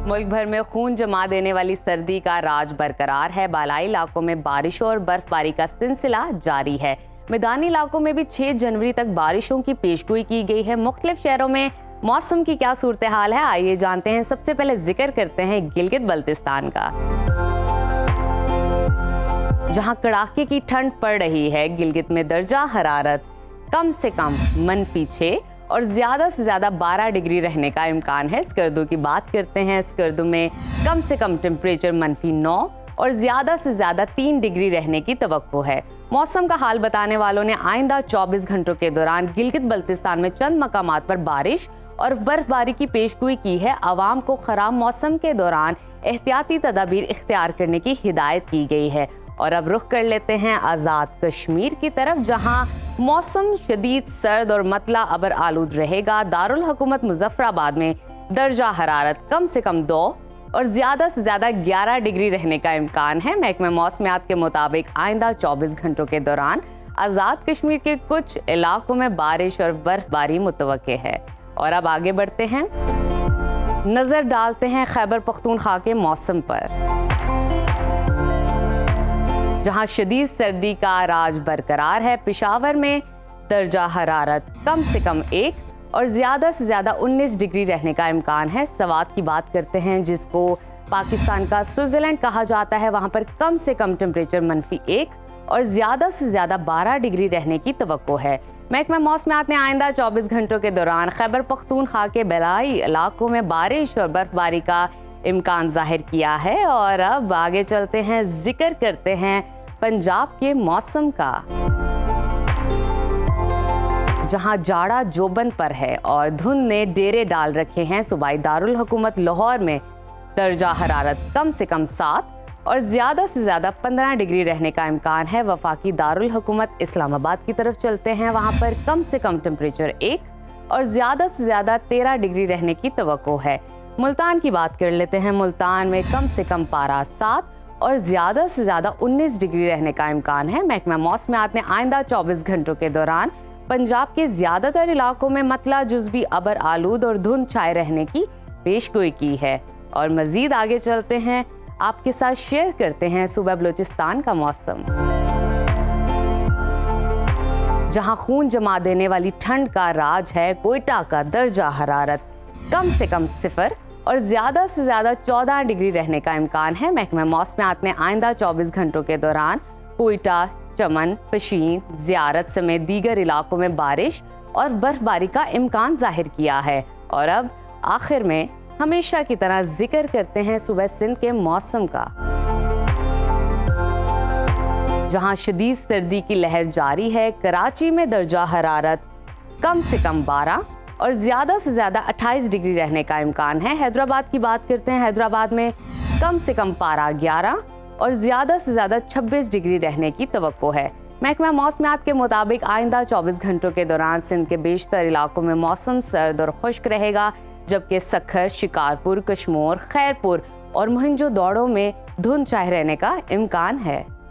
मुल्क भर में खून जमा देने वाली सर्दी का राज बरकरार है। बालाई इलाकों में बारिशों और बर्फबारी का सिलसिला जारी है। मैदानी इलाकों में भी 6 जनवरी तक बारिशों की पेशगोई की गई है। मुख्तलिफ शहरों में मौसम की क्या सूरत हाल है, आइए जानते हैं। सबसे पहले जिक्र करते हैं गिलगित बल्तिस्तान का, जहां कड़ाके की ठंड पड़ रही है। गिलगित में दर्जा हरारत कम से कम -6 और ज्यादा से ज्यादा 12 डिग्री रहने का इम्कान है। स्कर्दू की बात करते हैं। स्कर्दू में कम से कम टेम्परेचर -9 और ज्यादा से ज्यादा 3 डिग्री रहने की तवक्को है। मौसम का हाल बताने वालों ने आइंदा 24 घंटों के दौरान गिलगित बल्तिस्तान में चंद मकामात पर बारिश और बर्फबारी की पेशगोई की है। आवाम को खराब मौसम के दौरान एहतियाती तदाबीर इख्तियार करने की हिदायत की गई है। और अब रुख कर लेते हैं आज़ाद कश्मीर की तरफ, जहां मौसम शदीद सर्द और मतला अबर आलूद रहेगा। दारुल हुकूमत मुजफ्फराबाद में दर्जा हरारत कम से कम 2 और ज्यादा से ज्यादा 11 डिग्री रहने का इम्कान है। महकमा मौसमियात के मुताबिक आइंदा 24 घंटों के दौरान आज़ाद कश्मीर के कुछ इलाकों में बारिश और बर्फबारी मुतवक्के है। और अब आगे बढ़ते हैं, नजर डालते हैं खैबर पख्तूनख्वा के मौसम पर, जहां शदीद सर्दी का राज बरकरार है। पेशावर में दर्जा हरारत कम से कम 1 और ज्यादा से ज्यादा 19 डिग्री रहने का इम्कान है। सवात की बात करते हैं, जिसको पाकिस्तान का स्विट्जरलैंड कहा जाता है। वहां पर कम से कम टेम्परेचर -1 और ज्यादा से ज्यादा 12 डिग्री रहने की तवक्को है। महकमा मौसमियात ने आइंदा 24 घंटों के दौरान खैबर पख्तूनख्वा के बलाई इलाकों में बारिश और बर्फबारी का इम्कान जाहिर किया है। और अब आगे चलते हैं, जिक्र करते हैं पंजाब के मौसम का, जहां जाड़ा जोबन पर है और धुंध ने डेरे डाल रखे हैं। सूबाई दारुल हुकूमत लाहौर में दर्जा हरारत कम से कम 7 और ज्यादा से ज्यादा 15 डिग्री रहने का इम्कान है। वफाकी दारुल हुकूमत इस्लामाबाद की तरफ चलते हैं। वहां पर कम से कम टेम्परेचर 1 और ज्यादा से ज्यादा 13 डिग्री रहने की तवक्को है। मुल्तान की बात कर लेते हैं। मुल्तान में कम से कम पारा 7 और ज्यादा से ज्यादा 19 डिग्री रहने का इम्कान है। महकमा मौसमियात ने आइंदा 24 घंटों के दौरान पंजाब के ज्यादातर इलाकों में मतला जुज़वी अबर आलूद और धुंध छाए रहने की पेशगोई की है। और मजीद आगे चलते हैं, आपके साथ शेयर करते हैं सूबा बलूचिस्तान का मौसम, जहां खून जमा देने वाली ठंड का राज है। कोयटा का दर्जा हरारत कम से कम 0 और ज्यादा से ज्यादा 14 डिग्री रहने का इम्कान है। महकमा मौसमियात ने आइंदा 24 घंटों के दौरान कोयटा, चमन, पशीन, ज़ियारत समेत दीगर इलाकों में बारिश और बर्फबारी का इम्कान जाहिर किया है। और अब आखिर में हमेशा की तरह जिक्र करते हैं सुबह सिंध के मौसम का, जहां शदीद सर्दी की लहर जारी है। कराची में दर्जा हरारत कम से कम 12 और ज्यादा से ज्यादा 28 डिग्री रहने का इम्कान है। हैदराबाद की बात करते हैं। हैदराबाद में कम से कम पारा 11 और ज्यादा से ज्यादा 26 डिग्री रहने की तवक्को है। महकमा मौसमियात के मुताबिक आइंदा 24 घंटों के दौरान सिंध के बेशतर इलाकों में मौसम सर्द और खुश्क रहेगा, जबकि सखर, शिकारपुर, कशमोर, खैरपुर और मोहनजोदड़ो में धुंध छाए रहने का इम्कान है।